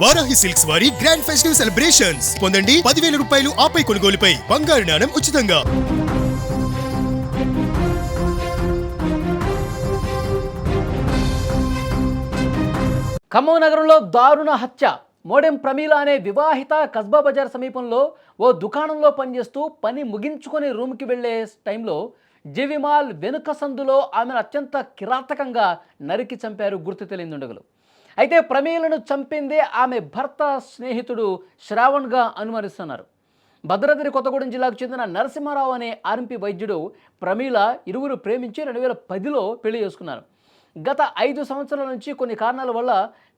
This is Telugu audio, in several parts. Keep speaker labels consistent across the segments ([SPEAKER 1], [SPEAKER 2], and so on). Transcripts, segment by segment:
[SPEAKER 1] వారాహి సిల్క్స్ వారి గ్రాండ్ ఫెస్టివ్ సెలబ్రేషన్స్ పొందండి 10,000 రూపాయలు ఆపై కొనుగోలుపై బంగారు నాణెం ఉచితంగా.
[SPEAKER 2] ఖమ్మం నగరంలో దారుణ హత్య. మోడెం ప్రమీల అనే వివాహిత కస్బా బజార్ సమీపంలో ఓ దుకాణంలో పనిచేస్తూ పని ముగించుకొని రూమ్కి వెళ్లే టైంలో జీవిమాల్ వెనుక సందులో ఆమెను అత్యంత కిరాతకంగా నరికి చంపారు గుర్తు తెలియని దుండగులు. అయితే ప్రమీలను చంపిందే ఆమె భర్త స్నేహితుడు శ్రావణ్గా అనుమానిస్తున్నారు. భద్రాద్రి కొత్తగూడెం జిల్లాకు చెందిన నరసింహారావు అనే ఆర్ఎంపీ వైద్యుడు ప్రమీల ఇరువురు ప్రేమించి 2010లో పెళ్లి చేసుకున్నారు. గత 5 సంవత్సరాల నుంచి కొన్ని కారణాల వల్ల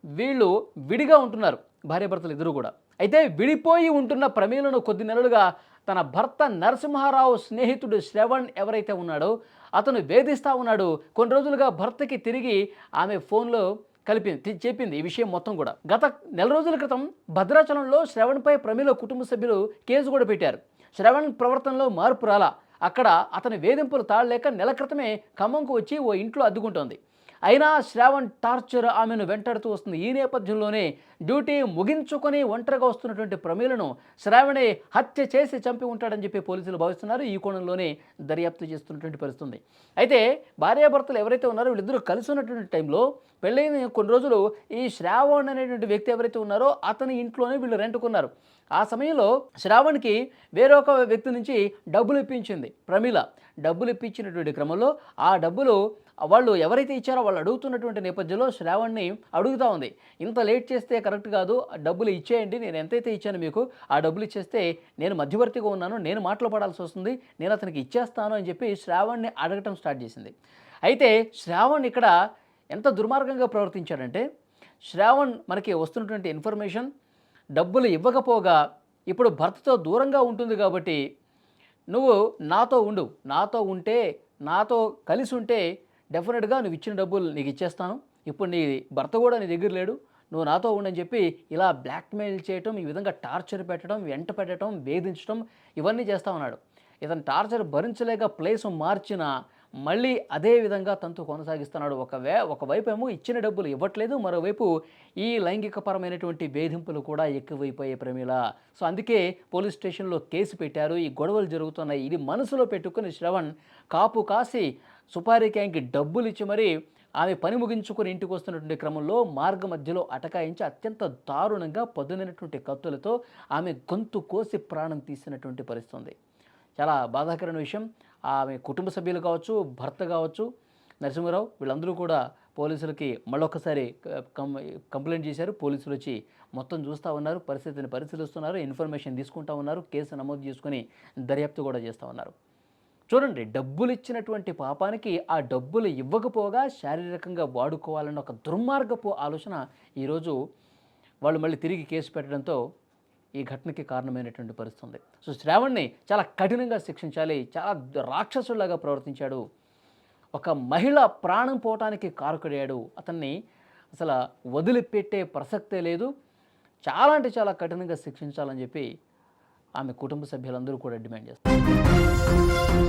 [SPEAKER 2] వీళ్ళు విడిగా ఉంటున్నారు, భార్యాభర్తలు ఇద్దరు కూడా. అయితే విడిపోయి ఉంటున్న ప్రమీలను కొద్ది నెలలుగా తన భర్త నరసింహారావు స్నేహితుడు శ్రవణ్ ఎవరైతే ఉన్నాడో అతను వేధిస్తూ ఉన్నాడు. కొన్ని రోజులుగా భర్తకి తిరిగి ఆమె ఫోన్లో చెప్పింది ఈ విషయం మొత్తం కూడా. గత నెల రోజుల క్రితం భద్రాచలంలో శ్రవణ్పై ప్రమీల కుటుంబ సభ్యులు కేసు కూడా పెట్టారు. శ్రవణ్ ప్రవర్తనలో మార్పు రాలా. అక్కడ అతని వేధింపులు తాళలేక నెల క్రితమే ఖమ్మంకు వచ్చి ఓ ఇంట్లో అద్దుకుంటోంది. అయినా శ్రావణ్ టార్చర్ ఆమెను వెంటాడుతూ వస్తుంది. ఈ నేపథ్యంలోనే డ్యూటీ ముగించుకొని ఒంటరిగా వస్తున్నటువంటి ప్రమీలను శ్రావణే హత్య చేసి చంపి ఉంటాడని చెప్పి పోలీసులు భావిస్తున్నారు. ఈ కోణంలోనే దర్యాప్తు చేస్తున్నటువంటి పరిస్థితుంది. అయితే భార్యాభర్తలు ఎవరైతే ఉన్నారో వీళ్ళిద్దరూ కలిసి ఉన్నటువంటి టైంలో పెళ్ళైన కొన్ని రోజులు ఈ శ్రావణ్ అనేటువంటి వ్యక్తి ఎవరైతే ఉన్నారో అతని ఇంట్లోనే వీళ్ళు రెంటుకున్నారు. ఆ సమయంలో శ్రావణ్కి వేరొక వ్యక్తి నుంచి డబ్బులు ఇప్పించింది ప్రమీల. డబ్బులు ఇప్పించినటువంటి క్రమంలో ఆ డబ్బులు వాళ్ళు ఎవరైతే ఇచ్చారో వాళ్ళు అడుగుతున్నటువంటి నేపథ్యంలో శ్రావణ్ని అడుగుతూ ఉంది, ఇంత లేట్ చేస్తే కరెక్ట్ కాదు, డబ్బులు ఇచ్చేయండి, నేను ఎంతైతే ఇచ్చాను మీకు ఆ డబ్బులు ఇచ్చేస్తే నేను మధ్యవర్తిగా ఉన్నాను, నేను మాటలు పడాల్సి వస్తుంది, నేను అతనికి ఇచ్చేస్తాను అని చెప్పి శ్రావణ్ని అడగటం స్టార్ట్ చేసింది. అయితే శ్రావణ్ ఇక్కడ ఎంత దుర్మార్గంగా ప్రవర్తించాడంటే, శ్రావణ్ మనకి వస్తున్నటువంటి ఇన్ఫర్మేషన్ డబ్బులు ఇవ్వకపోగా ఇప్పుడు భర్తతో దూరంగా ఉంటుంది కాబట్టి నువ్వు నాతో ఉండు, నాతో కలిసి ఉంటే డెఫినెట్గా నువ్వు ఇచ్చిన డబ్బులు నీకు ఇచ్చేస్తాను, ఇప్పుడు నీ భర్త కూడా నీ దగ్గర లేడు, నువ్వు నాతో ఉండని చెప్పి ఇలా బ్లాక్మెయిల్ చేయటం, ఈ విధంగా టార్చర్ పెట్టడం, వెంట పెట్టడం, వేధించడం ఇవన్నీ చేస్తూ ఉన్నాడు. ఇతను టార్చర్ భరించలేక ప్లేస్ మార్చిన మళ్ళీ అదే విధంగా తంతు కొనసాగిస్తున్నాడు. ఒకవైపు ఏమో ఇచ్చిన డబ్బులు ఇవ్వట్లేదు, మరోవైపు ఈ లైంగికపరమైనటువంటి వేధింపులు కూడా ఎక్కువైపోయాయి ప్రమీల. సో అందుకే పోలీస్ స్టేషన్లో కేసు పెట్టారు. ఈ గొడవలు జరుగుతున్నాయి. ఇది మనసులో పెట్టుకుని శ్రవణ్ కాపు కాసి సుపారీ క్యాంకి డబ్బులు ఇచ్చి మరీ ఆమె పని ముగించుకొని ఇంటికి వస్తున్నటువంటి క్రమంలో మార్గ మధ్యలో అటకాయించి అత్యంత దారుణంగా పదునైనటువంటి కత్తులతో ఆమె గొంతు కోసి ప్రాణం తీసినటువంటి పరిస్థితి. చాలా బాధాకరమైన విషయం. ఆమె కుటుంబ సభ్యులు కావచ్చు, భర్త కావచ్చు, నరసింహారావు వీళ్ళందరూ కూడా పోలీసులకి మళ్ళొక్కసారి కంప్లైంట్ చేశారు. పోలీసులు వచ్చి మొత్తం చూస్తూ ఉన్నారు, పరిస్థితిని పరిశీలిస్తున్నారు, ఇన్ఫర్మేషన్ తీసుకుంటూ ఉన్నారు, కేసు నమోదు చేసుకుని దర్యాప్తు కూడా చేస్తూ ఉన్నారు. చూడండి, డబ్బులు ఇచ్చినటువంటి పాపానికి ఆ డబ్బులు ఇవ్వకపోగా శారీరకంగా వాడుకోవాలన్న ఒక దుర్మార్గపు ఆలోచన ఈరోజు వాళ్ళు మళ్ళీ తిరిగి కేసు పెట్టడంతో ఈ ఘటనకి కారణమైనటువంటి పరిస్థితి. సో శ్రావణ్ని చాలా కఠినంగా శిక్షించాలి. చాలా రాక్షసులాగా ప్రవర్తించాడు. ఒక మహిళ ప్రాణం పోవటానికి కారకుడయ్యాడు. అతన్ని అసలు వదిలిపెట్టే ప్రసక్తే లేదు. చాలా అంటే చాలా కఠినంగా శిక్షించాలని చెప్పి ఆమె కుటుంబ సభ్యులందరూ కూడా డిమాండ్ చేస్తారు.